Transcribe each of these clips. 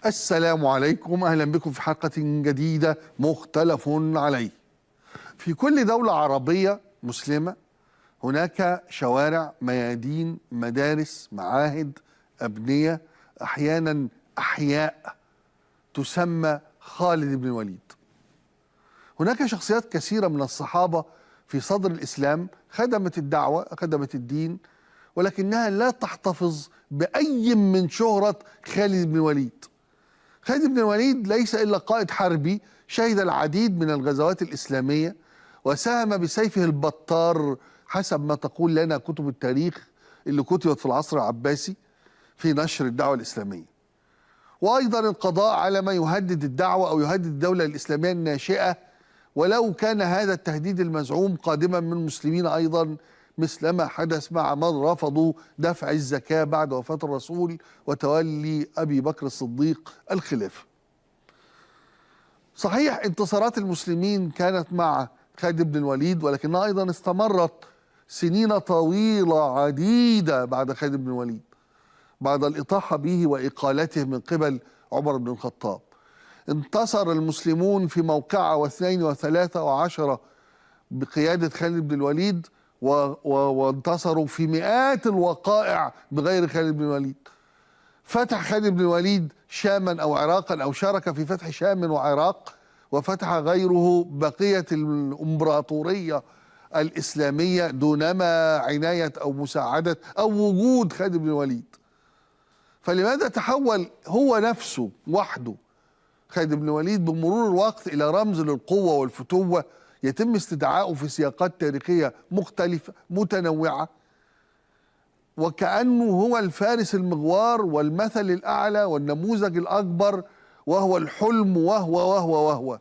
السلام عليكم، أهلا بكم في حلقة جديدة مختلف عليه. في كل دولة عربية مسلمة هناك شوارع، ميادين، مدارس، معاهد، أبنية، أحيانا أحياء تسمى خالد بن الوليد. هناك شخصيات كثيرة من الصحابة في صدر الإسلام خدمت الدعوة، خدمت الدين، ولكنها لا تحتفظ بأي من شهرة خالد بن الوليد. خالد بن الوليد ليس إلا قائد حربي شهد العديد من الغزوات الإسلامية، وساهم بسيفه البطار حسب ما تقول لنا كتب التاريخ اللي كتبت في العصر العباسي في نشر الدعوة الإسلامية، وأيضا القضاء على ما يهدد الدعوة أو يهدد الدولة الإسلامية الناشئة، ولو كان هذا التهديد المزعوم قادما من المسلمين أيضا، مثل ما حدث مع من رفضوا دفع الزكاة بعد وفاة الرسول وتولي أبي بكر الصديق الخلافة. صحيح انتصارات المسلمين كانت مع خالد بن الوليد، ولكنها أيضا استمرت سنين طويلة عديدة بعد خالد بن الوليد، بعد الإطاحة به وإقالته من قبل عمر بن الخطاب. انتصر المسلمون في موقعة واثنين وثلاثة وعشرة بقيادة خالد بن الوليد، وانتصروا في مئات الوقائع بغير خالد بن الوليد. فتح خالد بن الوليد شاما أو عراقا، أو شارك في فتح شام وعراق، وفتح غيره بقية الإمبراطورية الإسلامية دونما عناية أو مساعدة أو وجود خالد بن الوليد. فلماذا تحول هو نفسه وحده خالد بن الوليد بمرور الوقت إلى رمز للقوة والفتوة يتم استدعائه في سياقات تاريخية مختلفة متنوعة، وكأنه هو الفارس المغوار والمثل الأعلى والنموذج الأكبر، وهو الحلم وهو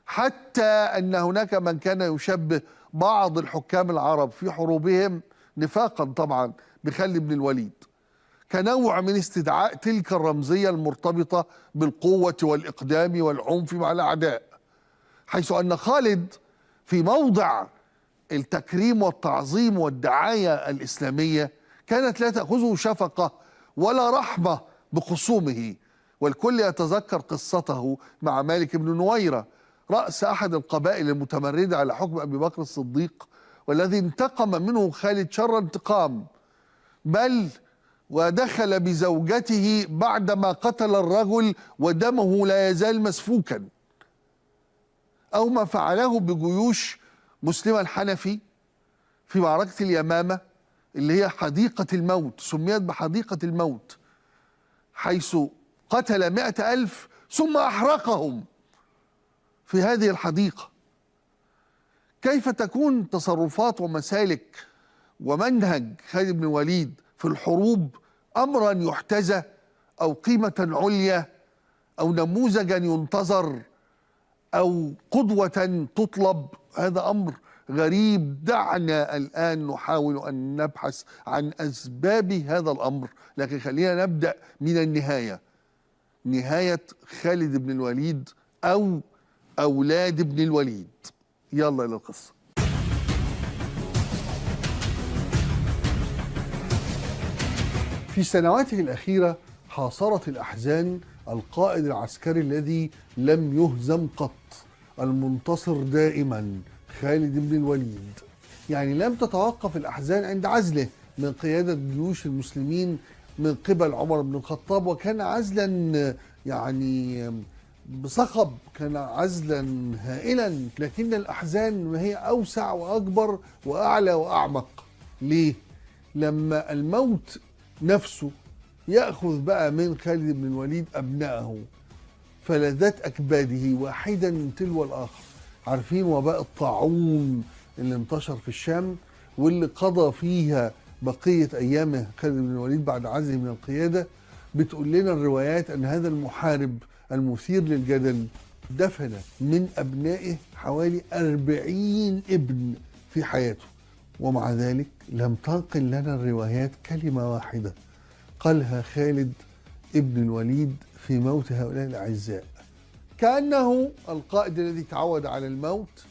حتى أن هناك من كان يشبه بعض الحكام العرب في حروبهم نفاقا طبعا بخالد بن الوليد، كنوع من استدعاء تلك الرمزية المرتبطة بالقوة والإقدام والعنف مع الأعداء، حيث أن خالد في موضع التكريم والتعظيم والدعاية الإسلامية كانت لا تأخذه شفقة ولا رحمة بخصومه. والكل يتذكر قصته مع مالك بن نويرة، رأس أحد القبائل المتمردة على حكم أبي بكر الصديق، والذي انتقم منه خالد شر انتقام، بل ودخل بزوجته بعدما قتل الرجل ودمه لا يزال مسفوكا، أو ما فعله بجيوش مسلم الحنفي في معركة اليمامة اللي هي حديقة الموت، سميت بحديقة الموت، حيث قتل 100,000 ثم أحرقهم في هذه الحديقة. كيف تكون تصرفات ومسالك ومنهج خالد بن الوليد في الحروب أمرا يحتذى أو قيمة عليا أو نموذجا ينتظر أو قدوة تطلب؟ هذا أمر غريب. دعنا الآن نحاول أن نبحث عن أسباب هذا الأمر، لكن خلينا نبدأ من النهاية، نهاية خالد بن الوليد أو أولاد بن الوليد. يلا إلى القصة. في سنواته الأخيرة حاصرت الأحزان القائد العسكري الذي لم يهزم قط، المنتصر دائما، خالد بن الوليد. يعني لم تتوقف الأحزان عند عزله من قيادة جيوش المسلمين من قبل عمر بن الخطاب، وكان عزلا يعني بصخب، كان عزلا هائلا، لكن الأحزان هي أوسع وأكبر وأعلى وأعمق. ليه؟ لما الموت نفسه يأخذ بقى من خالد بن الوليد أبنائه، فلذات أكباده واحدا تلو الآخر. عارفين وباء الطاعون اللي انتشر في الشام واللي قضى فيها بقية أيامه خالد بن الوليد بعد عزله من القيادة؟ بتقول لنا الروايات أن هذا المحارب المثير للجدل دفن من أبنائه حوالي 40 ابن في حياته، ومع ذلك لم تنقل لنا الروايات كلمة واحدة قالها خالد ابن الوليد في موت هؤلاء الأعزاء، كأنه القائد الذي تعود على الموت،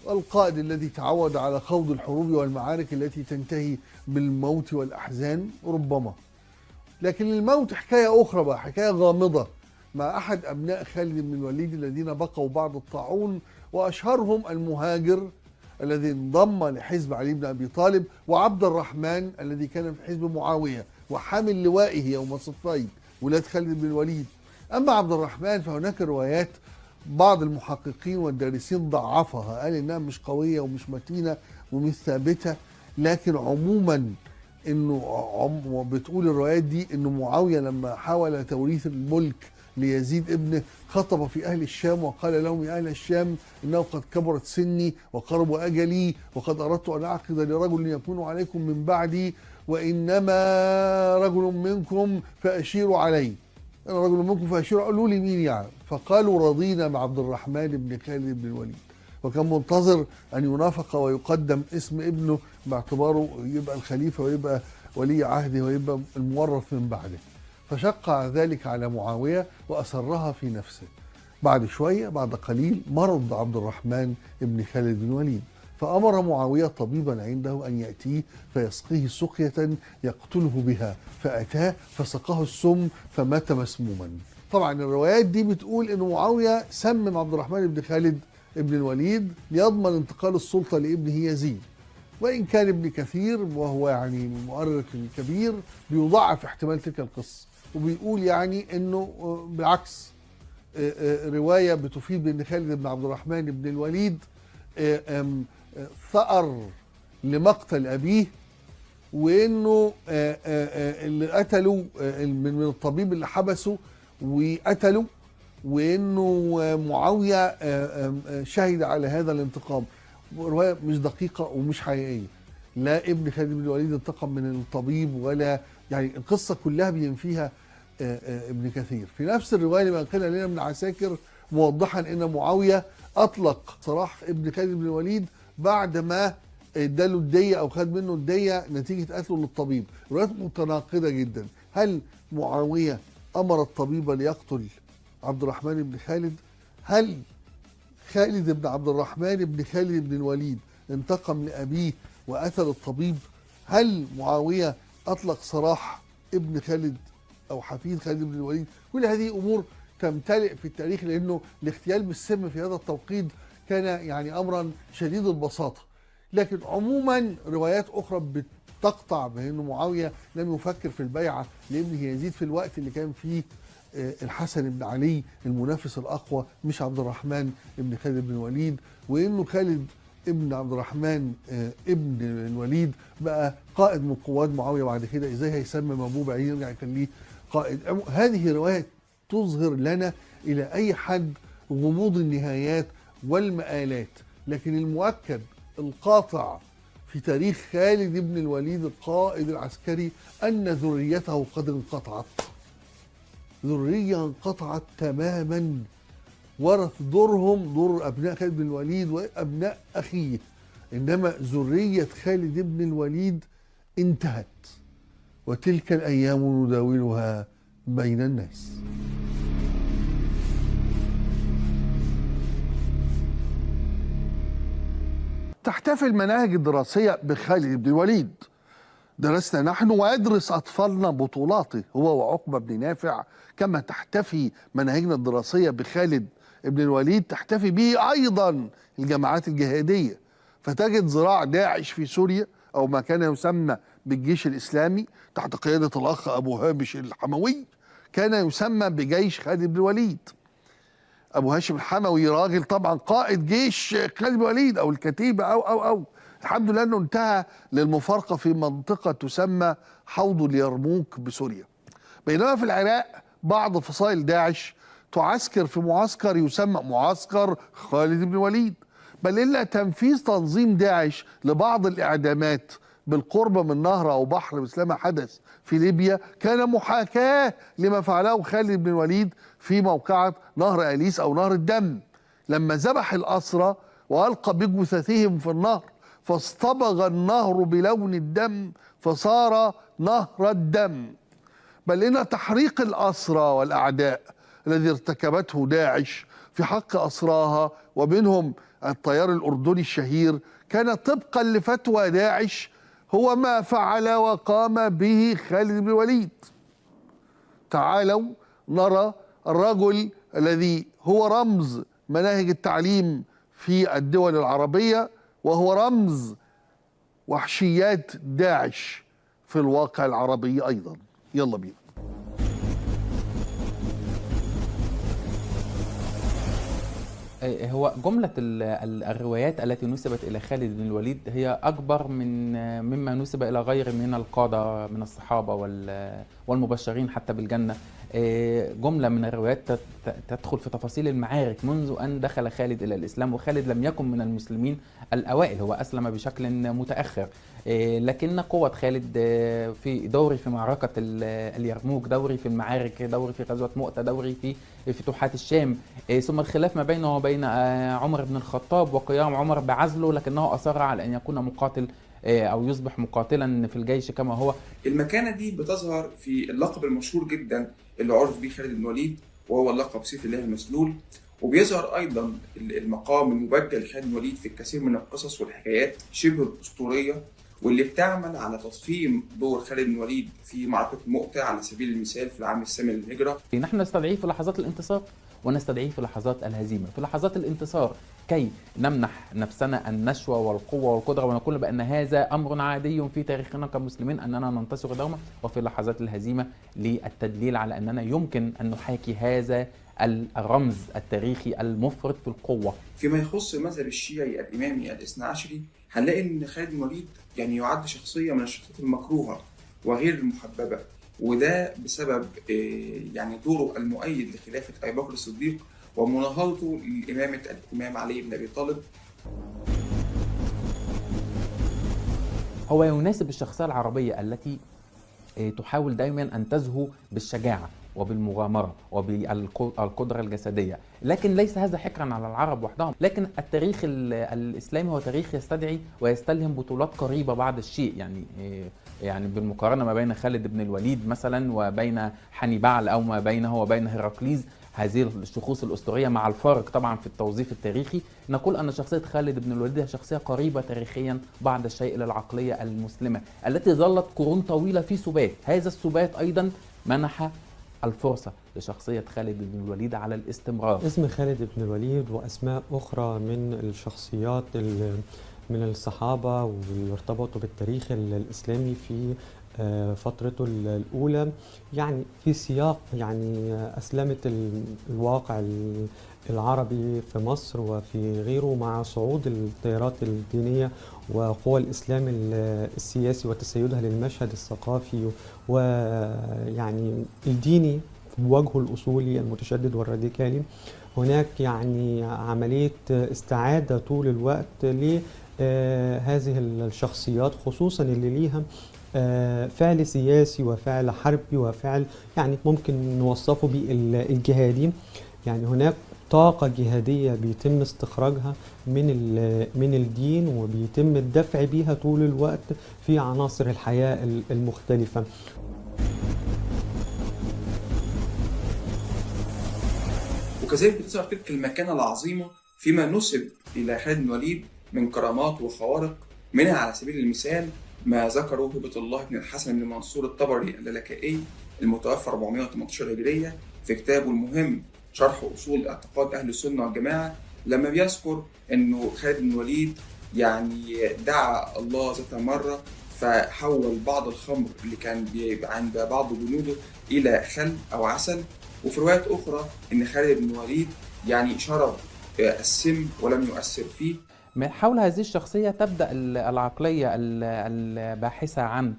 القائد الذي تعود على خوض الحروب والمعارك التي تنتهي بالموت والأحزان ربما. لكن الموت حكاية أخرى بقى، حكاية غامضة مع أحد أبناء خالد بن الوليد الذين بقوا بعد الطاعون، وأشهرهم المهاجر الذي انضم لحزب علي بن أبي طالب، وعبد الرحمن الذي كان في حزب معاوية وحامل لوائه يوم صفين ولاد خالد بن الوليد. أما عبد الرحمن فهناك روايات بعض المحققين والدارسين ضعفها، قال إنها مش قوية ومش متينة ومش ثابتة، لكن عموما انه بتقول الروايات دي انه معاويه لما حاول توريث الملك ليزيد ابنه خطب في اهل الشام وقال لهم: يا اهل الشام، انه قد كبرت سني وقرب اجلي، وقد اردت ان اعقد لرجل يكون عليكم من بعدي، وانما رجل منكم فاشيروا علي. انا رجل منكم فاشيروا، قالوا لي مين يعني؟ فقالوا: رضينا مع عبد الرحمن بن خالد بن الوليد. وكان منتظر أن ينافق ويقدم اسم ابنه باعتباره يبقى الخليفة ويبقى ولي عهده ويبقى المورث من بعده. فشق ذلك على معاوية وأسرها في نفسه. بعد شوية، بعد قليل، مرض عبد الرحمن بن خالد بن الوليد، فأمر معاوية طبيبا عنده أن يأتيه فيسقيه سقية يقتله بها، فأتاه فسقاه السم فمات مسموما. طبعا الروايات دي بتقول أن معاوية سمم عبد الرحمن بن خالد ابن الوليد ليضمن انتقال السلطة لابنه يزيد. وإن كان ابن كثير وهو يعني المؤرخ الكبير بيضعف احتمال تلك القصة، وبيقول يعني انه بالعكس، رواية بتفيد بأن خالد بن عبد الرحمن بن الوليد ثأر لمقتل أبيه، وانه اللي قتله من الطبيب اللي حبسه وقتله، وانه معاويه شهد على هذا الانتقام. روايه مش دقيقه ومش حقيقيه. لا ابن خالد بن الوليد انتقم من الطبيب، ولا يعني القصه كلها بينفيها ابن كثير. في نفس الروايه اللي نقلها لنا ابن عساكر موضحا ان معاويه اطلق سراح ابن خالد بن الوليد بعد ما اداله الديه او خد منه الديه نتيجه قتله للطبيب. روايات متناقضه جدا. هل معاويه امر الطبيب ليقتل عبد الرحمن بن خالد؟ هل خالد بن عبد الرحمن بن خالد بن الوليد انتقم لأبيه وقتل الطبيب؟ هل معاوية أطلق سراح ابن خالد أو حفيد خالد بن الوليد؟ كل هذه أمور تمتلئ في التاريخ، لأنه الاغتيال بالسم في هذا التوقيت كان يعني أمرا شديد البساطة. لكن عموما روايات أخرى بتقطع بأن معاوية لم يفكر في البيعة لابنه يزيد في الوقت اللي كان فيه الحسن بن علي المنافس الأقوى، مش عبد الرحمن ابن خالد بن الوليد، وإنه خالد ابن عبد الرحمن ابن الوليد بقى قائد من قوات معاوية بعد كده. إزاي هيسمم أبوه بعدين يرجع يخليه قائد؟ هذه رواية تظهر لنا إلى أي حد غموض النهايات والمآلات. لكن المؤكد القاطع في تاريخ خالد بن الوليد القائد العسكري أن ذريته قد انقطعت. ذرية انقطعت تماما، ورث دورهم دور أبناء خالد بن الوليد وأبناء أخيه، إنما ذرية خالد بن الوليد انتهت. وتلك الأيام نداولها بين الناس. تحتفي المناهج الدراسية بخالد بن الوليد. درسنا نحن ويدرس أطفالنا بطولاته هو وعقبة بن نافع، كما تحتفي مناهجنا الدراسية بخالد بن الوليد تحتفي به أيضا الجماعات الجهادية. فتجد ذراع داعش في سوريا أو ما كان يسمى بالجيش الإسلامي تحت قيادة الأخ أبو هامش الحموي كان يسمى بجيش خالد بن الوليد. أبو هاشم الحموي راجل طبعا قائد جيش خالد بن الوليد أو الكتيبة أو الحمد لله أنه انتهى للمفارقة في منطقة تسمى حوض اليرموك بسوريا. بينما في العراق بعض فصائل داعش تعسكر في معسكر يسمى معسكر خالد بن الوليد، بل إلا تنفيذ تنظيم داعش لبعض الإعدامات بالقرب من نهر أو بحر مثل ما حدث في ليبيا كان محاكاة لما فعله خالد بن الوليد في موقعة نهر أليس أو نهر الدم، لما ذبح الأسرى وألقى بجثثهم في النهر فاصطبغ النهر بلون الدم فصار نهر الدم. بل إن تحريق الأسرى والأعداء الذي ارتكبته داعش في حق أسراها ومنهم الطيار الأردني الشهير كان طبقا لفتوى داعش هو ما فعل وقام به خالد بن الوليد. تعالوا نرى الرجل الذي هو رمز مناهج التعليم في الدول العربية، وهو رمز وحشيات داعش في الواقع العربي أيضا. يلا بينا. هو جملة الروايات التي نسبت إلى خالد بن الوليد هي أكبر مما نسب إلى غيره من القادة من الصحابة والمبشرين حتى بالجنة. جملة من الروايات تدخل في تفاصيل المعارك منذ أن دخل خالد إلى الإسلام، وخالد لم يكن من المسلمين الأوائل، هو أسلم بشكل متأخر. لكن قوة خالد في دوري في معركة اليرموك، دوري في المعارك، دوري في غزوة مؤتة، دوري في فتوحات الشام، ثم الخلاف ما بينه وبين عمر بن الخطاب وقيام عمر بعزله، لكنه أصر على أن يكون مقاتل أو يصبح مقاتلا في الجيش كما هو. المكانة دي بتظهر في اللقب المشهور جدا اللي عرف به خالد بن الوليد، وهو اللقب سيف الله المسلول. وبيظهر أيضا المقام المبجل لخالد بن الوليد في الكثير من القصص والحكايات شبه الأسطورية، واللي بتعمل على تضخيم دور خالد بن الوليد في معركة مؤتة على سبيل المثال في العام الثامن للهجرة. نحن نستدعيه في لحظات الانتصار ونستدعيه في لحظات الهزيمة. في لحظات الانتصار كي نمنح نفسنا النشوة والقوة والقدرة ونقول بأن هذا أمر عادي في تاريخنا كمسلمين أننا ننتصر دوما، وفي لحظات الهزيمة للتدليل على أننا يمكن أن نحاكي هذا الرمز التاريخي المفرط في القوة. فيما يخص المذهب الشيعي الإمامي الاثنى عشري، هنلاقي أن خالد بن الوليد يعني يعد شخصية من الشخصيات المكروهة وغير المحببة، وده بسبب يعني دوره المؤيد لخلافة أبي بكر الصديق ومناهضته لإمامة الإمام علي بن أبي طالب. هو يناسب الشخصية العربية التي تحاول دائما أن تزهو بالشجاعة وبالمغامرة وبالقدرة الجسدية، لكن ليس هذا حكرا على العرب وحدهم. لكن التاريخ الإسلامي هو تاريخ يستدعي ويستلهم بطولات قريبة بعض الشيء، يعني بالمقارنة ما بين خالد بن الوليد مثلا وبين حنيبال أو ما بينه وبين هرقليز، هذه الشخوص الأسطورية مع الفارق طبعا في التوظيف التاريخي، نقول أن شخصية خالد بن الوليد هي شخصية قريبة تاريخيا بعض الشيء إلى العقلية المسلمة التي ظلت قرون طويلة في سبات. هذا السبات أيضا منح الفرصة لشخصية خالد بن الوليد على الاستمرار. اسم خالد بن الوليد وأسماء أخرى من الشخصيات من الصحابة واللي ارتبطوا بالتاريخ الإسلامي في فترته الأولى، يعني في سياق يعني أسلمت الواقع العربي في مصر وفي غيره مع صعود التيارات الدينية وقوى الإسلام السياسي وتسيدها للمشهد الثقافي ويعني الديني بوجهه الأصولي المتشدد والراديكالي. هناك يعني عملية استعادة طول الوقت لهذه الشخصيات، خصوصا اللي ليها فعل سياسي وفعل حربي وفعل يعني ممكن نوصفه بالجهادي. يعني هناك طاقة جهادية بيتم استخراجها من الدين وبيتم الدفع بيها طول الوقت في عناصر الحياة المختلفة. وكذلك بتظهر تلك المكانة العظيمة فيما نسب إلى خالد بن الوليد من كرامات وخوارق، منها على سبيل المثال ما ذكره هبة الله بن الحسن بن منصور الطبري اللالكائي المتوفى 418 هجرية في كتابه المهم شرح أصول اعتقاد أهل السنة والجماعة، لما بيذكر أنه خالد بن الوليد يعني دعا الله ذات مرة فحول بعض الخمر اللي كان عند بعض جنوده إلى خل أو عسل. وفي روايات أخرى أن خالد بن الوليد يعني شرب السم ولم يؤثر فيه. من حول هذه الشخصية تبدأ العقلية الباحثة عن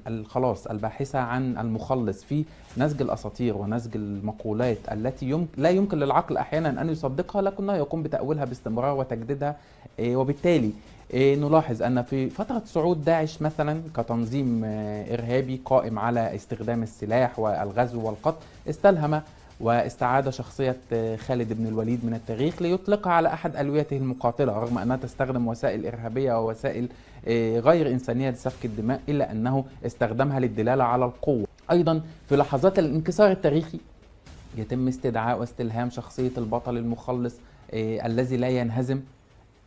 الخلاص، الباحثة عن المخلص في نسج الأساطير ونسج المقولات التي لا يمكن للعقل أحيانا أن يصدقها، لكنه يقوم بتأويلها باستمرار وتجديدها. وبالتالي نلاحظ أن في فترة صعود داعش مثلا كتنظيم إرهابي قائم على استخدام السلاح والغزو والقتل، استلهم واستعاد شخصية خالد بن الوليد من التاريخ ليطلقها على أحد ألويته المقاتلة، رغم أنها تستخدم وسائل إرهابية ووسائل غير إنسانية لسفك الدماء، إلا أنه استخدمها للدلالة على القوة. أيضا في لحظات الانكسار التاريخي يتم استدعاء واستلهام شخصية البطل المخلص الذي لا ينهزم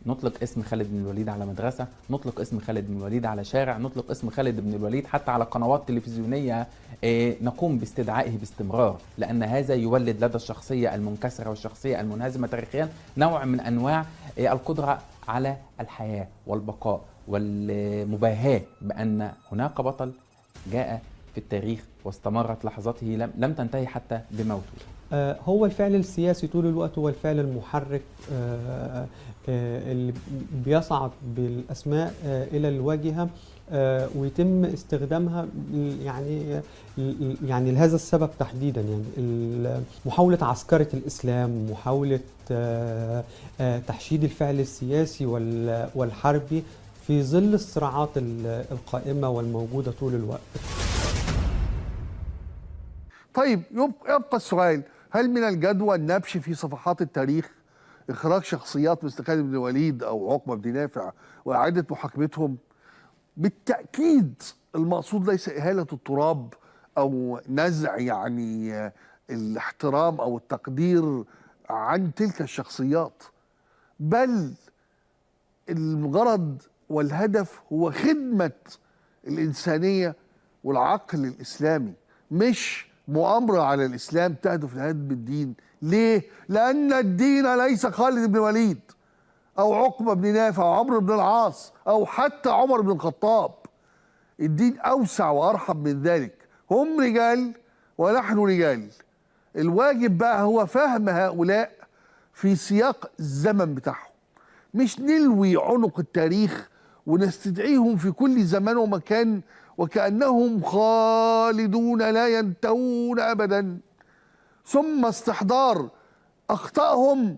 نطلق اسم خالد بن الوليد على مدرسة، نطلق اسم خالد بن الوليد على شارع، نطلق اسم خالد بن الوليد حتى على قنوات تلفزيونية، نقوم باستدعائه باستمرار، لأن هذا يولد لدى الشخصية المنكسرة والشخصية المنهزمة تاريخيا نوع من أنواع القدرة على الحياة والبقاء والمباهاة بأن هناك بطل جاء في التاريخ واستمرت لحظاته لم تنتهي حتى بموته. هو الفعل السياسي طول الوقت هو الفعل المحرك اللي بيصعد بالأسماء إلى الواجهة، ويتم استخدامها يعني لهذا السبب تحديدا، يعني محاولة عسكرة الإسلام، محاولة تحشيد الفعل السياسي والحربي في ظل الصراعات القائمة والموجودة طول الوقت. طيب يبقى السؤال: هل من الجدوى النبش في صفحات التاريخ إخراج شخصيات مثل خالد بن الوليد أو عقبة بن نافع وإعادة محاكمتهم؟ بالتأكيد المقصود ليس إهالة التراب أو نزع يعني الاحترام أو التقدير عن تلك الشخصيات، بل الغرض والهدف هو خدمة الإنسانية والعقل الإسلامي، مش مؤامرة على الإسلام تهدف لهدم الدين. ليه؟ لأن الدين ليس خالد بن الوليد أو عقبة بن نافع أو عمرو بن العاص أو حتى عمر بن الخطاب. الدين أوسع وأرحب من ذلك. هم رجال ونحن رجال. الواجب بقى هو فهم هؤلاء في سياق الزمن بتاعهم، مش نلوي عنق التاريخ ونستدعيهم في كل زمان ومكان وكأنهم خالدون لا ينتهون أبدا، ثم استحضار أخطائهم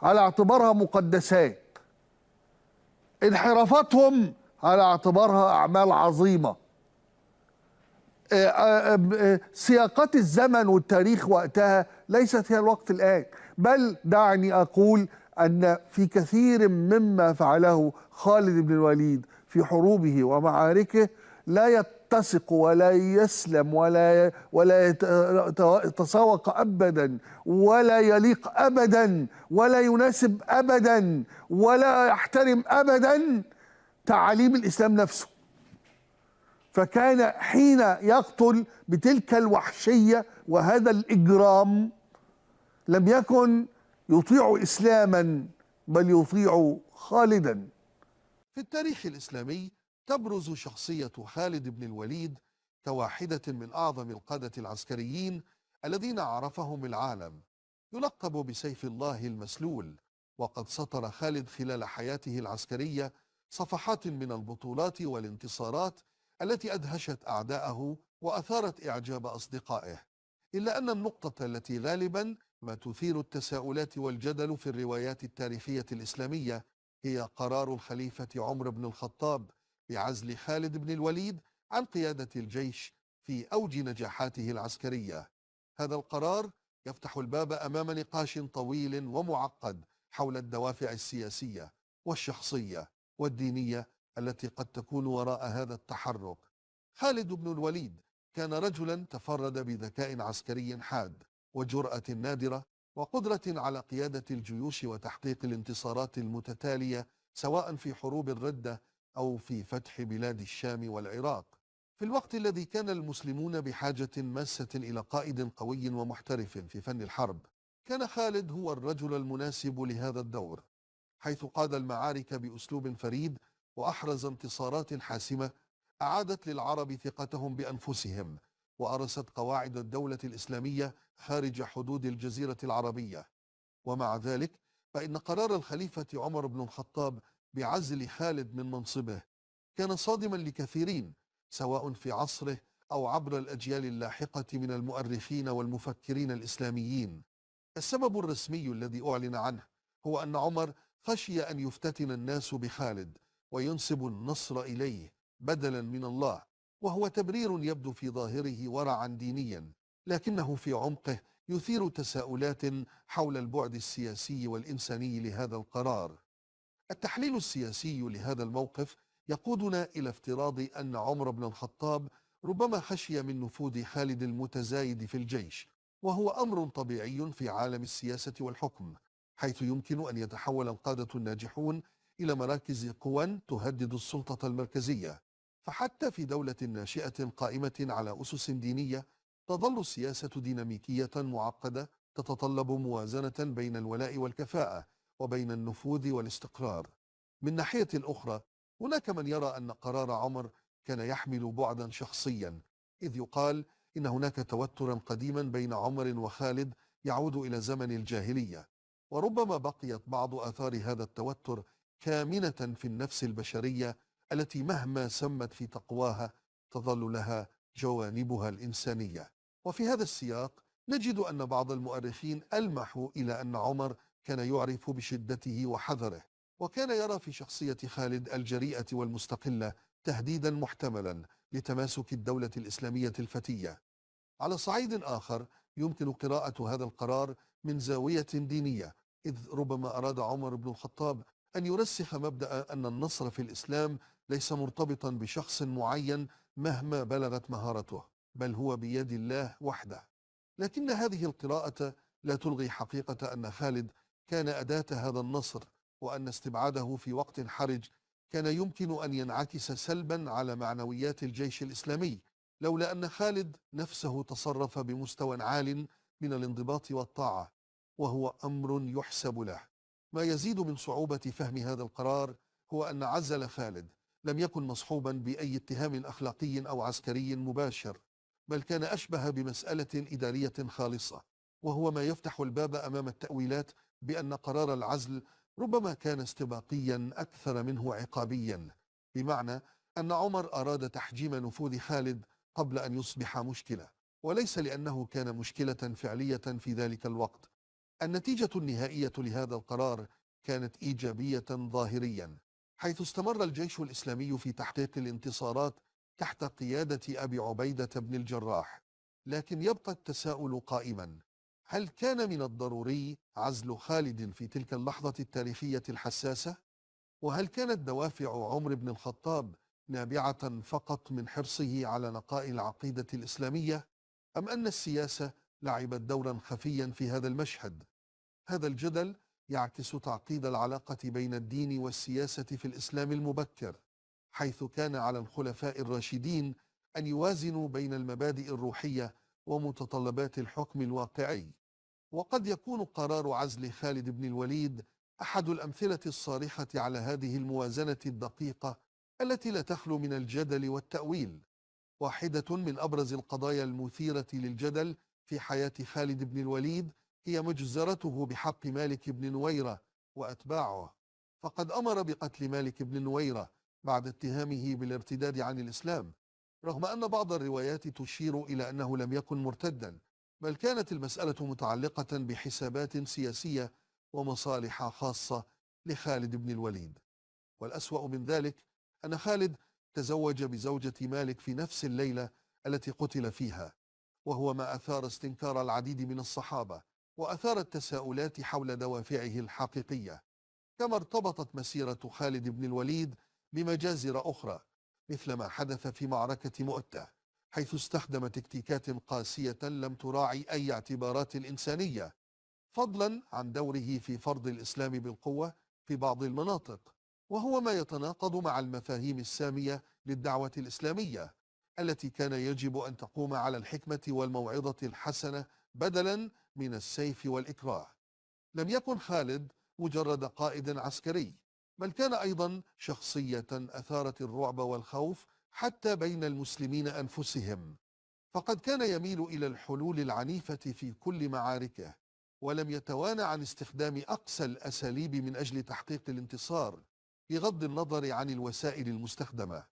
على اعتبارها مقدسات، انحرافاتهم على اعتبارها أعمال عظيمة. سياقات الزمن والتاريخ وقتها ليست هي الوقت الآن، بل دعني أقول أن في كثير مما فعله خالد بن الوليد في حروبه ومعاركه لا يتسق ولا يسلم ولا يتسوق أبدا ولا يليق أبدا ولا يناسب أبدا ولا يحترم أبدا تعاليم الإسلام نفسه. فكان حين يقتل بتلك الوحشية وهذا الإجرام لم يكن يطيع إسلاما بل يطيع خالدا. في التاريخ الإسلامي تبرز شخصية خالد بن الوليد كواحدة من أعظم القادة العسكريين الذين عرفهم العالم. يلقب بسيف الله المسلول، وقد سطر خالد خلال حياته العسكرية صفحات من البطولات والانتصارات التي أدهشت أعداءه وأثارت إعجاب أصدقائه. إلا أن النقطة التي غالبا ما تثير التساؤلات والجدل في الروايات التاريخية الإسلامية هي قرار الخليفة عمر بن الخطاب بعزل خالد بن الوليد عن قيادة الجيش في أوج نجاحاته العسكرية. هذا القرار يفتح الباب أمام نقاش طويل ومعقد حول الدوافع السياسية والشخصية والدينية التي قد تكون وراء هذا التحرك. خالد بن الوليد كان رجلا تفرد بذكاء عسكري حاد وجرأة نادرة وقدرة على قيادة الجيوش وتحقيق الانتصارات المتتالية سواء في حروب الردة أو في فتح بلاد الشام والعراق. في الوقت الذي كان المسلمون بحاجة ماسة إلى قائد قوي ومحترف في فن الحرب، كان خالد هو الرجل المناسب لهذا الدور، حيث قاد المعارك بأسلوب فريد وأحرز انتصارات حاسمة أعادت للعرب ثقتهم بأنفسهم وأرست قواعد الدولة الإسلامية خارج حدود الجزيرة العربية. ومع ذلك فإن قرار الخليفة عمر بن الخطاب بعزل خالد من منصبه كان صادما لكثيرين سواء في عصره أو عبر الأجيال اللاحقة من المؤرخين والمفكرين الإسلاميين. السبب الرسمي الذي أعلن عنه هو أن عمر خشي أن يفتتن الناس بخالد وينسب النصر إليه بدلا من الله، وهو تبرير يبدو في ظاهره ورعا دينيا، لكنه في عمقه يثير تساؤلات حول البعد السياسي والإنساني لهذا القرار. التحليل السياسي لهذا الموقف يقودنا إلى افتراض أن عمر بن الخطاب ربما خشي من نفوذ خالد المتزايد في الجيش، وهو أمر طبيعي في عالم السياسة والحكم، حيث يمكن أن يتحول القادة الناجحون إلى مراكز قوى تهدد السلطة المركزية. فحتى في دولة ناشئة قائمة على أسس دينية تظل السياسة ديناميكية معقدة تتطلب موازنة بين الولاء والكفاءة وبين النفوذ والاستقرار. من ناحية أخرى هناك من يرى أن قرار عمر كان يحمل بعدا شخصيا، إذ يقال إن هناك توترا قديما بين عمر وخالد يعود إلى زمن الجاهلية، وربما بقيت بعض آثار هذا التوتر كامنة في النفس البشرية التي مهما سمت في تقواها تظل لها جوانبها الإنسانية. وفي هذا السياق نجد أن بعض المؤرخين ألمحوا إلى أن عمر كان يعرف بشدته وحذره، وكان يرى في شخصية خالد الجريئة والمستقلة تهديدا محتملا لتماسك الدولة الإسلامية الفتية. على صعيد آخر يمكن قراءة هذا القرار من زاوية دينية، إذ ربما أراد عمر بن الخطاب أن يرسخ مبدأ أن النصر في الإسلام ليس مرتبطا بشخص معين مهما بلغت مهارته، بل هو بيد الله وحده. لكن هذه القراءة لا تلغي حقيقة أن خالد كان أداة هذا النصر، وأن استبعاده في وقت حرج كان يمكن أن ينعكس سلبا على معنويات الجيش الإسلامي، لولا أن خالد نفسه تصرف بمستوى عال من الانضباط والطاعة، وهو أمر يحسب له. ما يزيد من صعوبة فهم هذا القرار هو أن عزل خالد لم يكن مصحوبا بأي اتهام أخلاقي أو عسكري مباشر، بل كان أشبه بمسألة إدارية خالصة، وهو ما يفتح الباب أمام التأويلات بأن قرار العزل ربما كان استباقيا أكثر منه عقابيا، بمعنى أن عمر أراد تحجيم نفوذ خالد قبل أن يصبح مشكلة، وليس لأنه كان مشكلة فعلية في ذلك الوقت. النتيجة النهائية لهذا القرار كانت إيجابية ظاهريا، حيث استمر الجيش الإسلامي في تحقيق الانتصارات تحت قيادة أبي عبيدة بن الجراح. لكن يبقى التساؤل قائما: هل كان من الضروري عزل خالد في تلك اللحظة التاريخية الحساسة؟ وهل كانت دوافع عمر بن الخطاب نابعة فقط من حرصه على نقاء العقيدة الإسلامية، أم أن السياسة لعبت دورا خفيا في هذا المشهد؟ هذا الجدل يعكس تعقيد العلاقة بين الدين والسياسة في الإسلام المبكر، حيث كان على الخلفاء الراشدين أن يوازنوا بين المبادئ الروحية ومتطلبات الحكم الواقعي. وقد يكون قرار عزل خالد بن الوليد أحد الأمثلة الصارخة على هذه الموازنة الدقيقة التي لا تخلو من الجدل والتأويل. واحدة من أبرز القضايا المثيرة للجدل في حياة خالد بن الوليد هي مجزرته بحق مالك بن نويرة وأتباعه، فقد أمر بقتل مالك بن نويرة بعد اتهامه بالارتداد عن الإسلام، رغم أن بعض الروايات تشير إلى أنه لم يكن مرتدا، بل كانت المسألة متعلقة بحسابات سياسية ومصالح خاصة لخالد بن الوليد. والأسوأ من ذلك أن خالد تزوج بزوجة مالك في نفس الليلة التي قتل فيها، وهو ما أثار استنكار العديد من الصحابة وأثار التساؤلات حول دوافعه الحقيقية. كما ارتبطت مسيرة خالد بن الوليد بمجازر أخرى، مثل ما حدث في معركة مؤتة، حيث استخدم تكتيكات قاسية لم تراعي أي اعتبارات إنسانية، فضلا عن دوره في فرض الإسلام بالقوة في بعض المناطق، وهو ما يتناقض مع المفاهيم السامية للدعوة الإسلامية التي كان يجب أن تقوم على الحكمة والموعظة الحسنة بدلا من السيف والإكراه. لم يكن خالد مجرد قائد عسكري، بل كان أيضا شخصية أثارت الرعب والخوف حتى بين المسلمين أنفسهم، فقد كان يميل إلى الحلول العنيفة في كل معاركه، ولم يتوانى عن استخدام أقصى الأساليب من أجل تحقيق الانتصار بغض النظر عن الوسائل المستخدمة.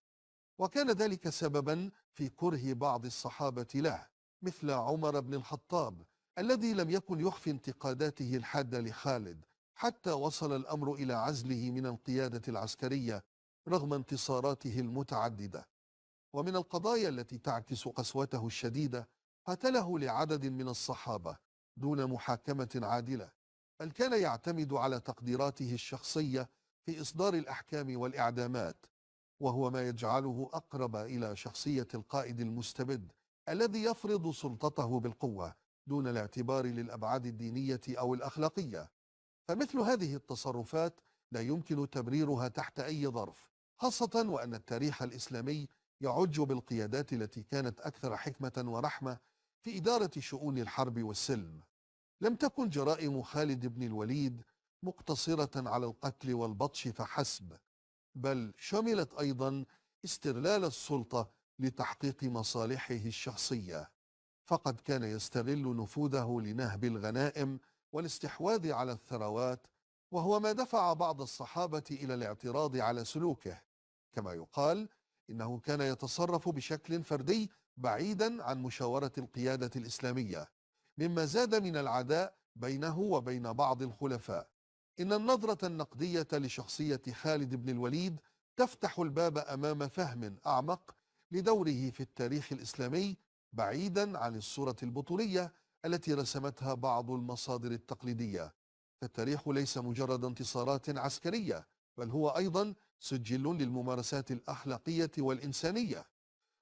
وكان ذلك سببا في كره بعض الصحابة له، مثل عمر بن الخطاب الذي لم يكن يخفي انتقاداته الحادة لخالد، حتى وصل الأمر إلى عزله من القيادة العسكرية رغم انتصاراته المتعددة. ومن القضايا التي تعكس قسوته الشديدة قتله لعدد من الصحابة دون محاكمة عادلة، بل كان يعتمد على تقديراته الشخصية في إصدار الأحكام والإعدامات، وهو ما يجعله أقرب إلى شخصية القائد المستبد الذي يفرض سلطته بالقوة دون الاعتبار للأبعاد الدينية أو الأخلاقية. فمثل هذه التصرفات لا يمكن تبريرها تحت أي ظرف، خاصة وأن التاريخ الإسلامي يعج بالقيادات التي كانت أكثر حكمة ورحمة في إدارة شؤون الحرب والسلم. لم تكن جرائم خالد بن الوليد مقتصرة على القتل والبطش فحسب، بل شملت أيضا استغلال السلطة لتحقيق مصالحه الشخصية، فقد كان يستغل نفوذه لنهب الغنائم والاستحواذ على الثروات، وهو ما دفع بعض الصحابة إلى الاعتراض على سلوكه. كما يقال إنه كان يتصرف بشكل فردي بعيدا عن مشاورة القيادة الإسلامية، مما زاد من العداء بينه وبين بعض الخلفاء. إن النظرة النقدية لشخصية خالد بن الوليد تفتح الباب أمام فهم أعمق لدوره في التاريخ الإسلامي، بعيدا عن الصورة البطولية التي رسمتها بعض المصادر التقليدية. فالتاريخ ليس مجرد انتصارات عسكرية، بل هو أيضا سجل للممارسات الأخلاقية والإنسانية.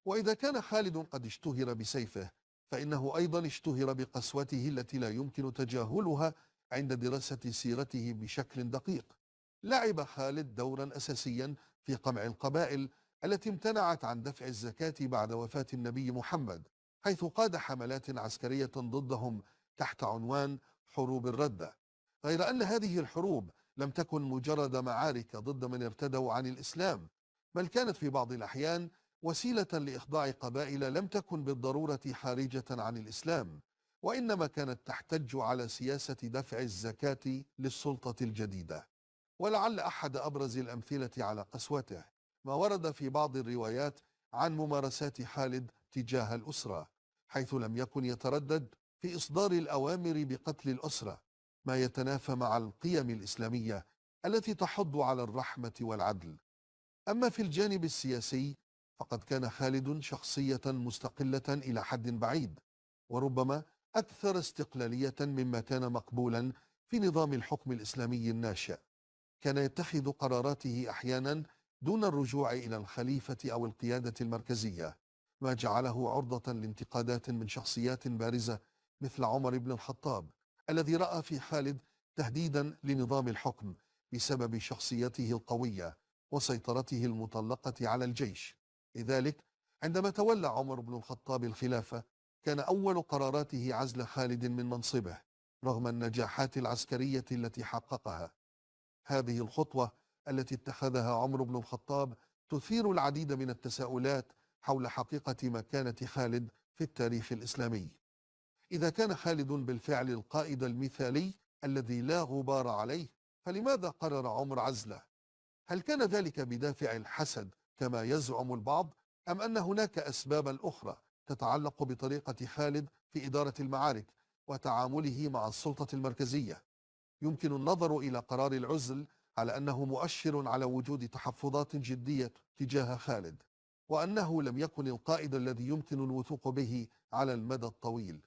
وإذا كان خالد قد اشتهر بسيفه، فإنه أيضا اشتهر بقسوته التي لا يمكن تجاهلها عند دراسة سيرته بشكل دقيق. لعب خالد دورا أساسيا في قمع القبائل التي امتنعت عن دفع الزكاة بعد وفاة النبي محمد، حيث قاد حملات عسكرية ضدهم تحت عنوان حروب الردة. غير أن هذه الحروب لم تكن مجرد معارك ضد من ارتدوا عن الإسلام، بل كانت في بعض الأحيان وسيلة لإخضاع قبائل لم تكن بالضرورة خارجة عن الإسلام، وإنما كانت تحتج على سياسة دفع الزكاة للسلطة الجديدة. ولعل أحد أبرز الأمثلة على قسوته ما ورد في بعض الروايات عن ممارسات خالد تجاه الأسرة، حيث لم يكن يتردد في إصدار الأوامر بقتل الأسرة، ما يتنافى مع القيم الإسلامية التي تحض على الرحمة والعدل. أما في الجانب السياسي، فقد كان خالد شخصية مستقلة إلى حد بعيد، وربما أكثر استقلالية مما كان مقبولا في نظام الحكم الإسلامي الناشئ. كان يتخذ قراراته أحيانا دون الرجوع إلى الخليفة أو القيادة المركزية، ما جعله عرضة لانتقادات من شخصيات بارزة مثل عمر بن الخطاب، الذي رأى في خالد تهديدا لنظام الحكم بسبب شخصيته القوية وسيطرته المطلقة على الجيش. لذلك عندما تولى عمر بن الخطاب الخلافة، كان أول قراراته عزل خالد من منصبه رغم النجاحات العسكرية التي حققها. هذه الخطوة التي اتخذها عمر بن الخطاب تثير العديد من التساؤلات حول حقيقة مكانة خالد في التاريخ الإسلامي. إذا كان خالد بالفعل القائد المثالي الذي لا غبار عليه، فلماذا قرر عمر عزله؟ هل كان ذلك بدافع الحسد كما يزعم البعض، أم أن هناك أسبابا أخرى تتعلق بطريقة خالد في إدارة المعارك وتعامله مع السلطة المركزية؟ يمكن النظر إلى قرار العزل على أنه مؤشر على وجود تحفظات جدية تجاه خالد، وأنه لم يكن القائد الذي يمكن الوثوق به على المدى الطويل.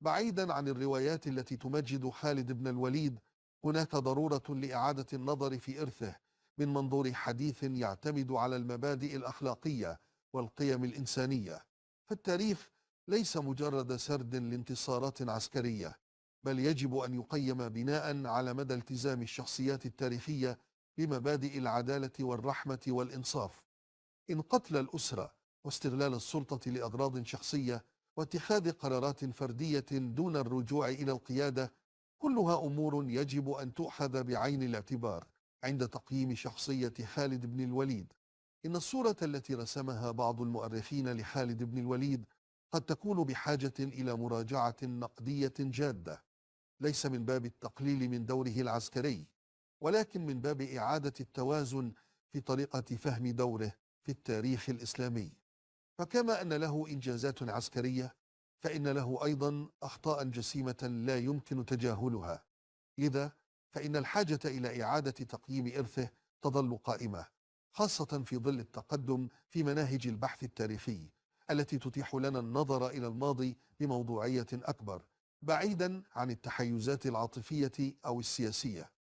بعيدا عن الروايات التي تمجد خالد بن الوليد، هناك ضرورة لإعادة النظر في إرثه من منظور حديث يعتمد على المبادئ الأخلاقية والقيم الإنسانية. فالتاريخ ليس مجرد سرد لانتصارات عسكرية، بل يجب أن يقيم بناء على مدى التزام الشخصيات التاريخية بمبادئ العدالة والرحمة والإنصاف. إن قتل الأسرة واستغلال السلطة لأغراض شخصية واتخاذ قرارات فردية دون الرجوع إلى القيادة، كلها أمور يجب أن تؤخذ بعين الاعتبار عند تقييم شخصية خالد بن الوليد. إن الصورة التي رسمها بعض المؤرخين لخالد بن الوليد قد تكون بحاجة إلى مراجعة نقدية جادة، ليس من باب التقليل من دوره العسكري، ولكن من باب إعادة التوازن في طريقة فهم دوره في التاريخ الإسلامي. فكما أن له إنجازات عسكرية، فإن له أيضا أخطاء جسيمة لا يمكن تجاهلها. لذا فإن الحاجة إلى إعادة تقييم إرثه تظل قائمة، خاصة في ظل التقدم في مناهج البحث التاريخي التي تتيح لنا النظر إلى الماضي بموضوعية أكبر، بعيدا عن التحيزات العاطفية أو السياسية.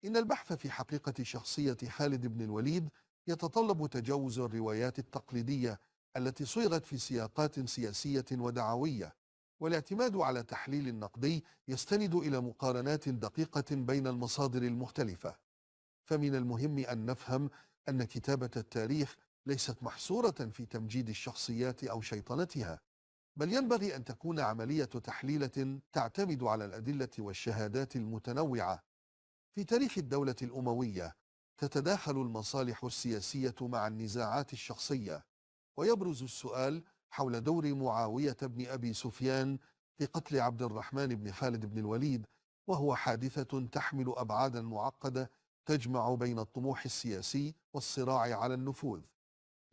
إن البحث في حقيقة شخصية خالد بن الوليد يتطلب تجاوز الروايات التقليدية التي صيغت في سياقات سياسية ودعوية، والاعتماد على تحليل نقدي يستند إلى مقارنات دقيقة بين المصادر المختلفة. فمن المهم أن نفهم أن كتابة التاريخ ليست محصورة في تمجيد الشخصيات أو شيطنتها، بل ينبغي أن تكون عملية تحليل تعتمد على الأدلة والشهادات المتنوعة. في تاريخ الدولة الأموية تتداخل المصالح السياسية مع النزاعات الشخصية، ويبرز السؤال حول دور معاوية بن أبي سفيان في قتل عبد الرحمن بن خالد بن الوليد، وهو حادثة تحمل أبعادا معقدة تجمع بين الطموح السياسي والصراع على النفوذ.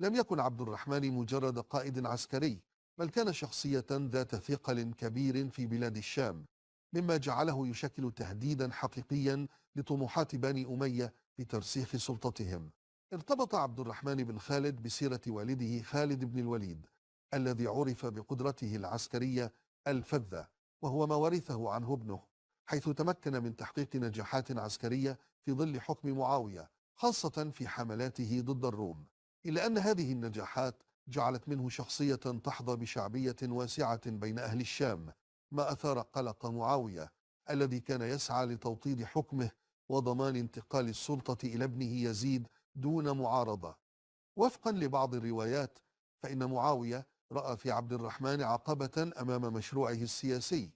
لم يكن عبد الرحمن مجرد قائد عسكري، بل كان شخصية ذات ثقل كبير في بلاد الشام، مما جعله يشكل تهديدا حقيقيا لطموحات بني أمية في ترسيخ سلطتهم. ارتبط عبد الرحمن بن خالد بسيرة والده خالد بن الوليد الذي عرف بقدرته العسكرية الفذة، وهو ما ورثه عنه ابنه، حيث تمكن من تحقيق نجاحات عسكرية في ظل حكم معاوية، خاصة في حملاته ضد الروم، إلا أن هذه النجاحات جعلت منه شخصية تحظى بشعبية واسعة بين أهل الشام، ما أثار قلق معاوية الذي كان يسعى لتوطيد حكمه وضمان انتقال السلطة إلى ابنه يزيد دون معارضة. وفقا لبعض الروايات فإن معاوية رأى في عبد الرحمن عقبة أمام مشروعه السياسي،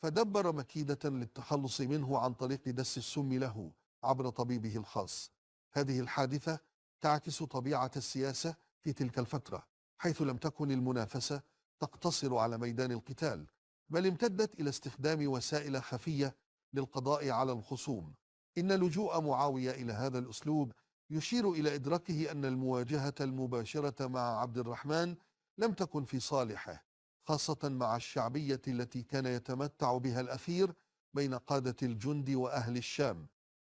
فدبر مكيدة للتخلص منه عن طريق دس السم له عبر طبيبه الخاص. هذه الحادثة تعكس طبيعة السياسة في تلك الفترة، حيث لم تكن المنافسة تقتصر على ميدان القتال، بل امتدت إلى استخدام وسائل خفية للقضاء على الخصوم. إن لجوء معاوية إلى هذا الأسلوب يشير إلى إدراكه أن المواجهة المباشرة مع عبد الرحمن لم تكن في صالحه، خاصة مع الشعبية التي كان يتمتع بها الأخير بين قادة الجند وأهل الشام.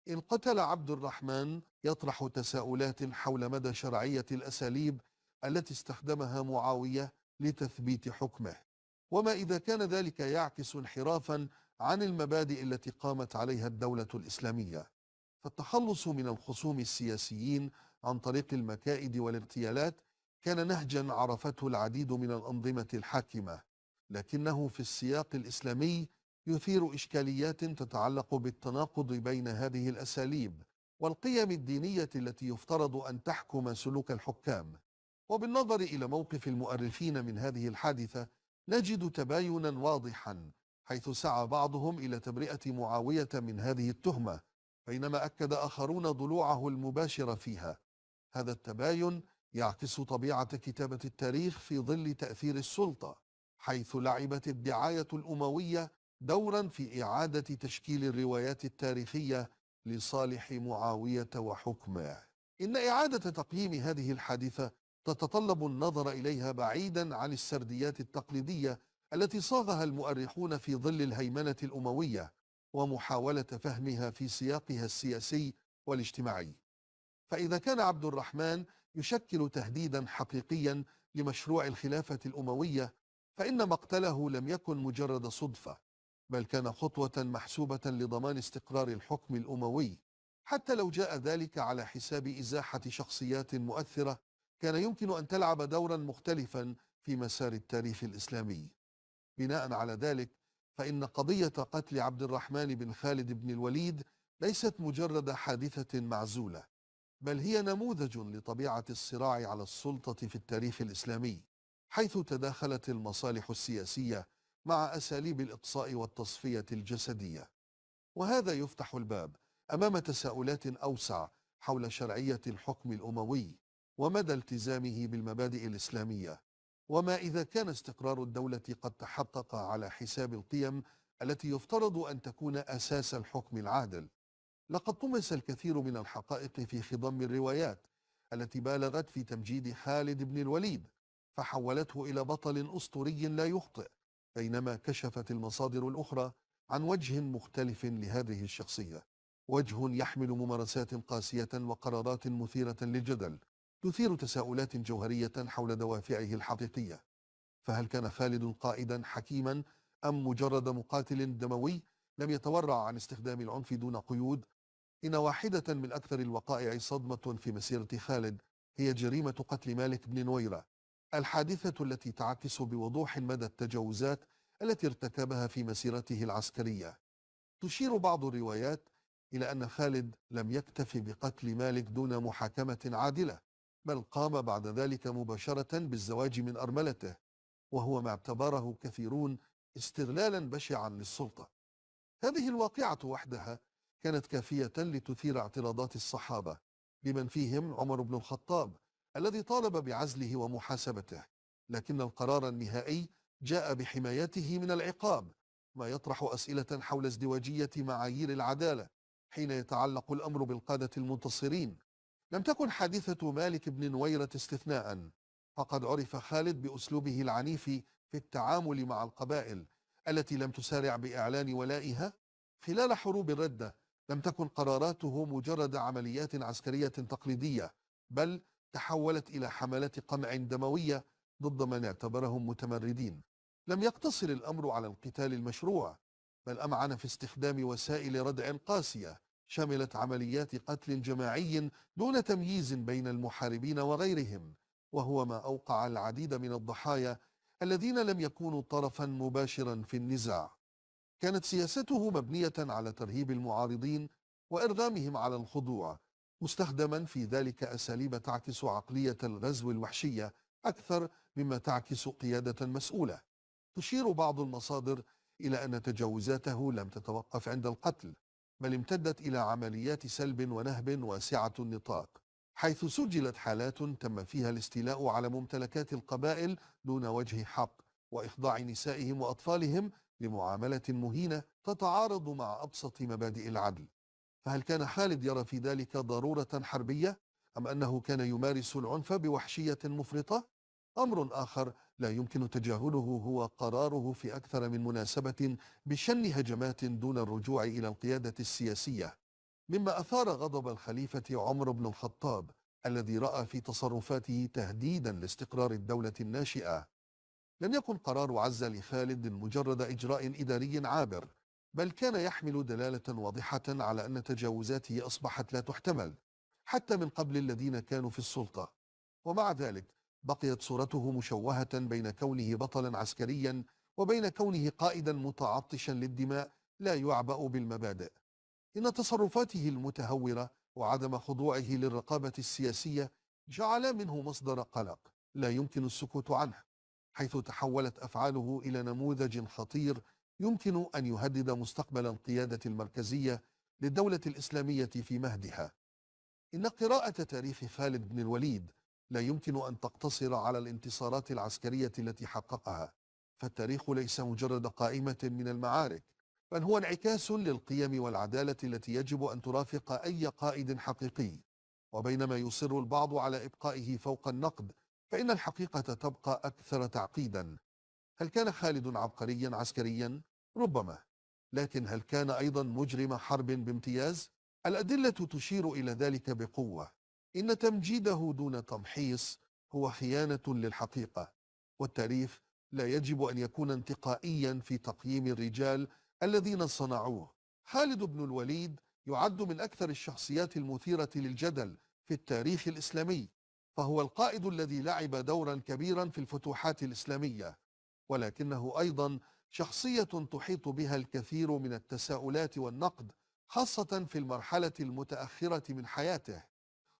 إن قتل عبد الرحمن يطرح تساؤلات حول مدى شرعية الأساليب التي استخدمها معاوية لتثبيت حكمه، وما إذا كان ذلك يعكس انحرافا عن المبادئ التي قامت عليها الدولة الإسلامية. فالتخلص من الخصوم السياسيين عن طريق المكائد والاغتيالات كان نهجا عرفته العديد من الأنظمة الحاكمة، لكنه في السياق الإسلامي يثير إشكاليات تتعلق بالتناقض بين هذه الأساليب والقيم الدينية التي يفترض أن تحكم سلوك الحكام. وبالنظر إلى موقف المؤرخين من هذه الحادثة نجد تباينا واضحا، حيث سعى بعضهم إلى تبرئة معاوية من هذه التهمة، بينما أكد آخرون ضلوعه المباشر فيها. هذا التباين يعكس طبيعة كتابة التاريخ في ظل تأثير السلطة، حيث لعبت الدعاية الأموية دورا في إعادة تشكيل الروايات التاريخية لصالح معاوية وحكمه. إن إعادة تقييم هذه الحادثة تتطلب النظر إليها بعيدا عن السرديات التقليدية التي صاغها المؤرخون في ظل الهيمنة الأموية، ومحاولة فهمها في سياقها السياسي والاجتماعي. فإذا كان عبد الرحمن يشكل تهديدا حقيقيا لمشروع الخلافة الأموية، فإن مقتله لم يكن مجرد صدفة، بل كان خطوة محسوبة لضمان استقرار الحكم الأموي، حتى لو جاء ذلك على حساب إزاحة شخصيات مؤثرة كان يمكن أن تلعب دورا مختلفا في مسار التاريخ الإسلامي. بناء على ذلك فإن قضية قتل عبد الرحمن بن خالد بن الوليد ليست مجرد حادثة معزولة، بل هي نموذج لطبيعة الصراع على السلطة في التاريخ الإسلامي، حيث تداخلت المصالح السياسية مع أساليب الإقصاء والتصفية الجسدية. وهذا يفتح الباب أمام تساؤلات أوسع حول شرعية الحكم الأموي ومدى التزامه بالمبادئ الإسلامية، وما إذا كان استقرار الدولة قد تحقق على حساب القيم التي يفترض أن تكون أساس الحكم العادل. لقد طمس الكثير من الحقائق في خضم الروايات التي بالغت في تمجيد خالد بن الوليد فحولته إلى بطل أسطوري لا يخطئ، بينما كشفت المصادر الأخرى عن وجه مختلف لهذه الشخصية، وجه يحمل ممارسات قاسية وقرارات مثيرة للجدل تثير تساؤلات جوهرية حول دوافعه الحقيقية. فهل كان خالد قائدا حكيما أم مجرد مقاتل دموي لم يتورع عن استخدام العنف دون قيود؟ إن واحدة من أكثر الوقائع صدمة في مسيرة خالد هي جريمة قتل مالك بن نويرة، الحادثة التي تعكس بوضوح مدى التجاوزات التي ارتكبها في مسيرته العسكرية. تشير بعض الروايات إلى أن خالد لم يكتف بقتل مالك دون محاكمة عادلة، بل قام بعد ذلك مباشرة بالزواج من أرملته، وهو ما اعتبره كثيرون استغلالا بشعا للسلطة. هذه الواقعة وحدها كانت كافية لتثير اعتراضات الصحابة، بمن فيهم عمر بن الخطاب الذي طالب بعزله ومحاسبته، لكن القرار النهائي جاء بحمايته من العقاب، ما يطرح أسئلة حول ازدواجية معايير العدالة حين يتعلق الأمر بالقادة المنتصرين. لم تكن حادثة مالك بن نويرة استثناء، فقد عرف خالد بأسلوبه العنيف في التعامل مع القبائل التي لم تسارع بإعلان ولائها. خلال حروب الردة لم تكن قراراته مجرد عمليات عسكرية تقليدية، بل تحولت إلى حملات قمع دموية ضد من اعتبرهم متمردين. لم يقتصر الأمر على القتال المشروع، بل أمعن في استخدام وسائل ردع قاسية شملت عمليات قتل جماعي دون تمييز بين المحاربين وغيرهم، وهو ما أوقع العديد من الضحايا الذين لم يكونوا طرفا مباشرا في النزاع. كانت سياسته مبنية على ترهيب المعارضين وإرغامهم على الخضوع، مستخدما في ذلك أساليب تعكس عقلية الغزو الوحشية أكثر مما تعكس قيادة مسؤولة. تشير بعض المصادر إلى أن تجاوزاته لم تتوقف عند القتل، بل امتدت إلى عمليات سلب ونهب واسعة النطاق، حيث سجلت حالات تم فيها الاستيلاء على ممتلكات القبائل دون وجه حق، وإخضاع نسائهم وأطفالهم لمعاملة مهينة تتعارض مع أبسط مبادئ العدل. فهل كان خالد يرى في ذلك ضرورة حربية، أم أنه كان يمارس العنف بوحشية مفرطة؟ أمر آخر لا يمكن تجاهله هو قراره في أكثر من مناسبة بشن هجمات دون الرجوع إلى القيادة السياسية، مما أثار غضب الخليفة عمر بن الخطاب الذي رأى في تصرفاته تهديدا لاستقرار الدولة الناشئة. لم يكن قرار عزة لخالد مجرد إجراء إداري عابر، بل كان يحمل دلالة واضحة على أن تجاوزاته أصبحت لا تحتمل حتى من قبل الذين كانوا في السلطة. ومع ذلك بقيت صورته مشوهة بين كونه بطلا عسكريا وبين كونه قائدا متعطشا للدماء لا يعبأ بالمبادئ. إن تصرفاته المتهورة وعدم خضوعه للرقابة السياسية جعل منه مصدر قلق لا يمكن السكوت عنه، حيث تحولت أفعاله إلى نموذج خطير يمكن أن يهدد مستقبل القيادة المركزية للدولة الإسلامية في مهدها. إن قراءة تاريخ خالد بن الوليد لا يمكن أن تقتصر على الانتصارات العسكرية التي حققها، فالتاريخ ليس مجرد قائمة من المعارك، بل هو انعكاس للقيم والعدالة التي يجب أن ترافق أي قائد حقيقي. وبينما يصر البعض على إبقائه فوق النقد، فإن الحقيقة تبقى أكثر تعقيدا. هل كان خالد عبقريا عسكريا؟ ربما، لكن هل كان أيضا مجرم حرب بامتياز؟ الأدلة تشير إلى ذلك بقوة. إن تمجيده دون تمحيص هو خيانة للحقيقة، والتاريخ لا يجب أن يكون انتقائيا في تقييم الرجال الذين صنعوه. خالد بن الوليد يعد من أكثر الشخصيات المثيرة للجدل في التاريخ الإسلامي، فهو القائد الذي لعب دورا كبيرا في الفتوحات الإسلامية، ولكنه أيضا شخصية تحيط بها الكثير من التساؤلات والنقد، خاصة في المرحلة المتأخرة من حياته.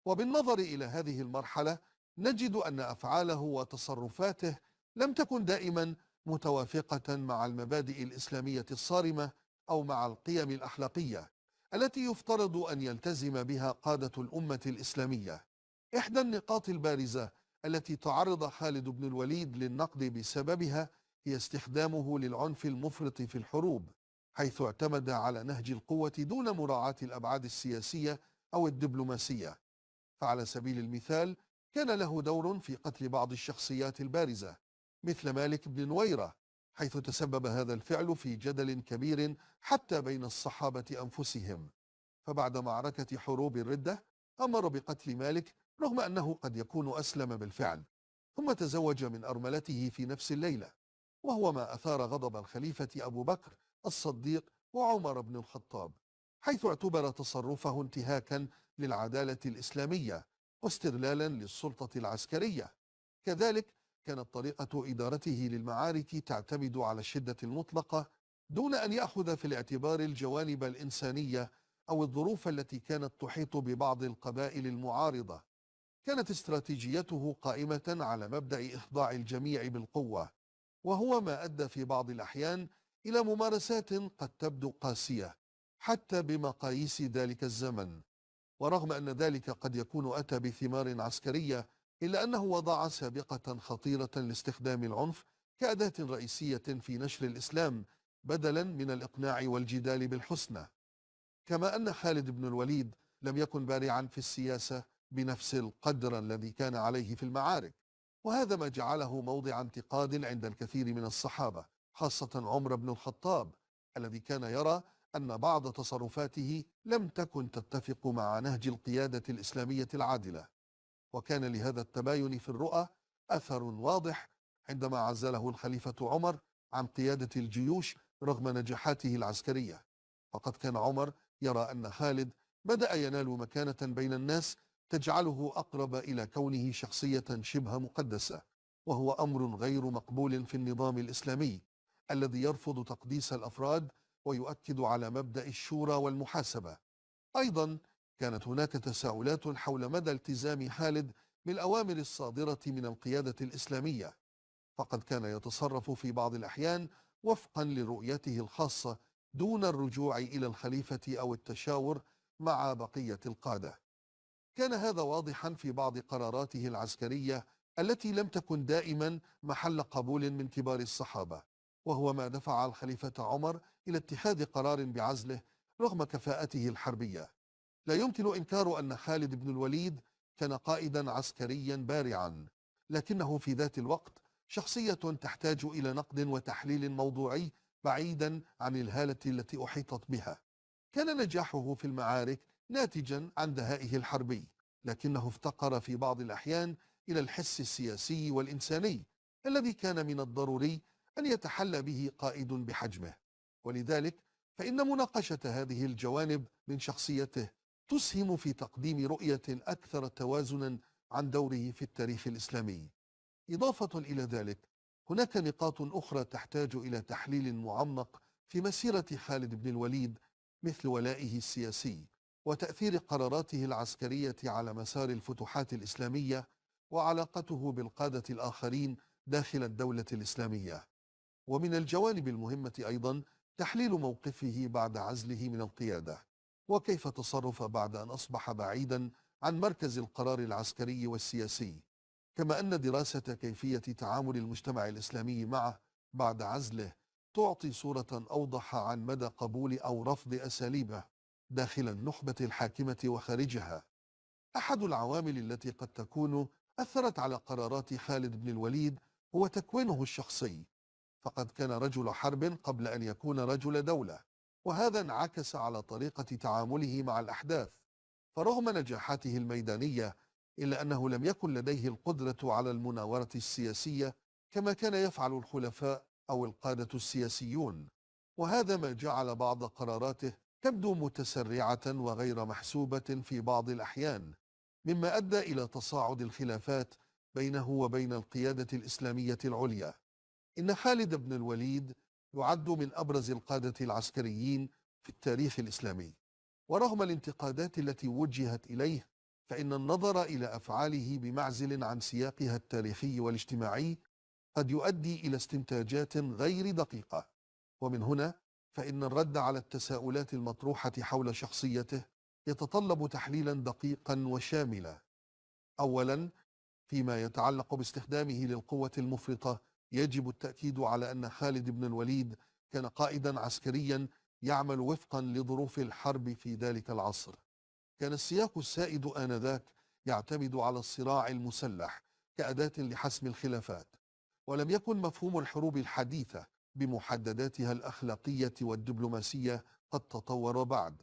وبالنظر إلى هذه المرحلة نجد أن أفعاله وتصرفاته لم تكن دائما متوافقة مع المبادئ الإسلامية الصارمة أو مع القيم الأخلاقية التي يفترض أن يلتزم بها قادة الأمة الإسلامية. إحدى النقاط البارزة التي تعرض خالد بن الوليد للنقد بسببها هي استخدامه للعنف المفرط في الحروب، حيث اعتمد على نهج القوة دون مراعاة الأبعاد السياسية أو الدبلوماسية. فعلى سبيل المثال كان له دور في قتل بعض الشخصيات البارزة مثل مالك بن نويرة، حيث تسبب هذا الفعل في جدل كبير حتى بين الصحابة أنفسهم. فبعد معركة حروب الردة أمر بقتل مالك رغم أنه قد يكون أسلم بالفعل، ثم تزوج من أرملته في نفس الليلة، وهو ما أثار غضب الخليفة أبو بكر الصديق وعمر بن الخطاب، حيث اعتبر تصرفه انتهاكا للعدالة الإسلامية واستغلالا للسلطة العسكرية. كذلك كانت طريقة إدارته للمعارك تعتمد على الشدة المطلقة دون أن يأخذ في الاعتبار الجوانب الإنسانية أو الظروف التي كانت تحيط ببعض القبائل المعارضة. كانت استراتيجيته قائمة على مبدأ إخضاع الجميع بالقوة، وهو ما أدى في بعض الأحيان إلى ممارسات قد تبدو قاسية حتى بمقاييس ذلك الزمن. ورغم أن ذلك قد يكون أتى بثمار عسكرية، إلا أنه وضع سابقة خطيرة لاستخدام العنف كأداة رئيسية في نشر الإسلام بدلا من الإقناع والجدال بالحسنى. كما أن خالد بن الوليد لم يكن بارعا في السياسة بنفس القدر الذي كان عليه في المعارك، وهذا ما جعله موضع انتقاد عند الكثير من الصحابة، خاصة عمر بن الخطاب الذي كان يرى أن بعض تصرفاته لم تكن تتفق مع نهج القيادة الإسلامية العادلة. وكان لهذا التباين في الرؤى أثر واضح عندما عزله الخليفة عمر عن قيادة الجيوش رغم نجاحاته العسكرية. فقد كان عمر يرى أن خالد بدأ ينال مكانة بين الناس تجعله أقرب إلى كونه شخصية شبه مقدسة، وهو أمر غير مقبول في النظام الإسلامي الذي يرفض تقديس الأفراد ويؤكد على مبدأ الشورى والمحاسبة. أيضا كانت هناك تساؤلات حول مدى التزام خالد بالأوامر الصادرة من القيادة الإسلامية، فقد كان يتصرف في بعض الأحيان وفقا لرؤيته الخاصة دون الرجوع إلى الخليفة أو التشاور مع بقية القادة. كان هذا واضحا في بعض قراراته العسكرية التي لم تكن دائما محل قبول من كبار الصحابة، وهو ما دفع الخليفة عمر إلى اتخاذ قرار بعزله رغم كفاءته الحربية. لا يمكن إنكار أن خالد بن الوليد كان قائدا عسكريا بارعا، لكنه في ذات الوقت شخصية تحتاج إلى نقد وتحليل موضوعي بعيدا عن الهالة التي أحيطت بها. كان نجاحه في المعارك ناتجا عن دهائه الحربي، لكنه افتقر في بعض الأحيان إلى الحس السياسي والإنساني الذي كان من الضروري أن يتحلى به قائد بحجمه. ولذلك فإن مناقشة هذه الجوانب من شخصيته تسهم في تقديم رؤية أكثر توازنا عن دوره في التاريخ الإسلامي. إضافة إلى ذلك هناك نقاط أخرى تحتاج إلى تحليل معمق في مسيرة خالد بن الوليد، مثل ولائه السياسي وتأثير قراراته العسكرية على مسار الفتوحات الإسلامية وعلاقته بالقادة الآخرين داخل الدولة الإسلامية. ومن الجوانب المهمة أيضا تحليل موقفه بعد عزله من القيادة، وكيف تصرف بعد أن أصبح بعيدا عن مركز القرار العسكري والسياسي، كما أن دراسة كيفية تعامل المجتمع الإسلامي معه بعد عزله تعطي صورة أوضح عن مدى قبول أو رفض أساليبه داخل النخبة الحاكمة وخارجها. أحد العوامل التي قد تكون أثرت على قرارات خالد بن الوليد هو تكوينه الشخصي، فقد كان رجل حرب قبل أن يكون رجل دولة، وهذا انعكس على طريقة تعامله مع الأحداث. فرغم نجاحاته الميدانية إلا أنه لم يكن لديه القدرة على المناورة السياسية كما كان يفعل الخلفاء أو القادة السياسيون، وهذا ما جعل بعض قراراته تبدو متسرعة وغير محسوبة في بعض الأحيان، مما أدى إلى تصاعد الخلافات بينه وبين القيادة الإسلامية العليا. إن خالد بن الوليد يعد من أبرز القادة العسكريين في التاريخ الإسلامي، ورغم الانتقادات التي وجهت إليه فإن النظر إلى أفعاله بمعزل عن سياقها التاريخي والاجتماعي قد يؤدي إلى استنتاجات غير دقيقة. ومن هنا فإن الرد على التساؤلات المطروحة حول شخصيته يتطلب تحليلا دقيقا وشاملا. أولا، فيما يتعلق باستخدامه للقوة المفرطة، يجب التأكيد على أن خالد بن الوليد كان قائدا عسكريا يعمل وفقا لظروف الحرب في ذلك العصر. كان السياق السائد آنذاك يعتمد على الصراع المسلح كأداة لحسم الخلافات، ولم يكن مفهوم الحروب الحديثة بمحدداتها الأخلاقية والدبلوماسية قد تطور بعد.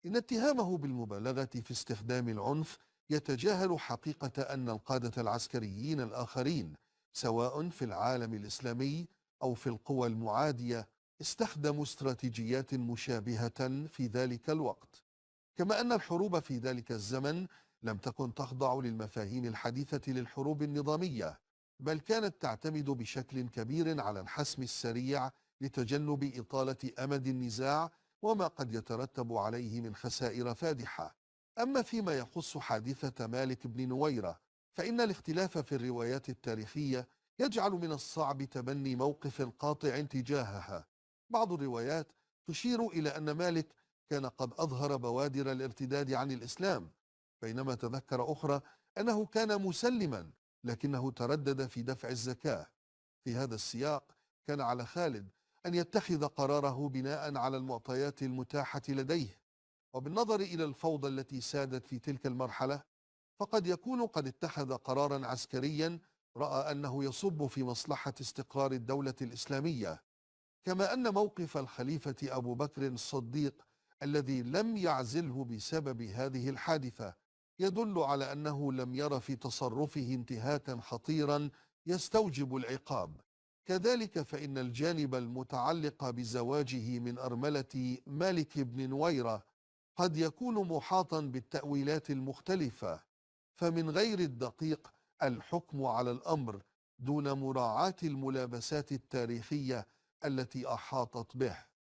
إن اتهامه بالمبالغة في استخدام العنف يتجاهل حقيقة أن القادة العسكريين الآخرين سواء في العالم الإسلامي أو في القوى المعادية استخدموا استراتيجيات مشابهة في ذلك الوقت، كما أن الحروب في ذلك الزمن لم تكن تخضع للمفاهيم الحديثة للحروب النظامية، بل كانت تعتمد بشكل كبير على الحسم السريع لتجنب إطالة أمد النزاع وما قد يترتب عليه من خسائر فادحة. أما فيما يخص حادثة مالك بن نويرة فإن الاختلاف في الروايات التاريخية يجعل من الصعب تبني موقف قاطع تجاهها. بعض الروايات تشير إلى أن مالك كان قد أظهر بوادر الارتداد عن الإسلام، بينما تذكر أخرى أنه كان مسلما لكنه تردد في دفع الزكاة. في هذا السياق كان على خالد أن يتخذ قراره بناء على المعطيات المتاحة لديه، وبالنظر إلى الفوضى التي سادت في تلك المرحلة فقد يكون قد اتخذ قرارا عسكريا رأى أنه يصب في مصلحة استقرار الدولة الإسلامية. كما أن موقف الخليفة أبو بكر الصديق الذي لم يعزله بسبب هذه الحادثة يدل على أنه لم ير في تصرفه انتهاكا خطيرا يستوجب العقاب. كذلك فإن الجانب المتعلق بزواجه من أرملة مالك بن نويرة قد يكون محاطا بالتأويلات المختلفة، فمن غير الدقيق الحكم على الأمر دون مراعاة الملابسات التاريخية التي أحاطت به.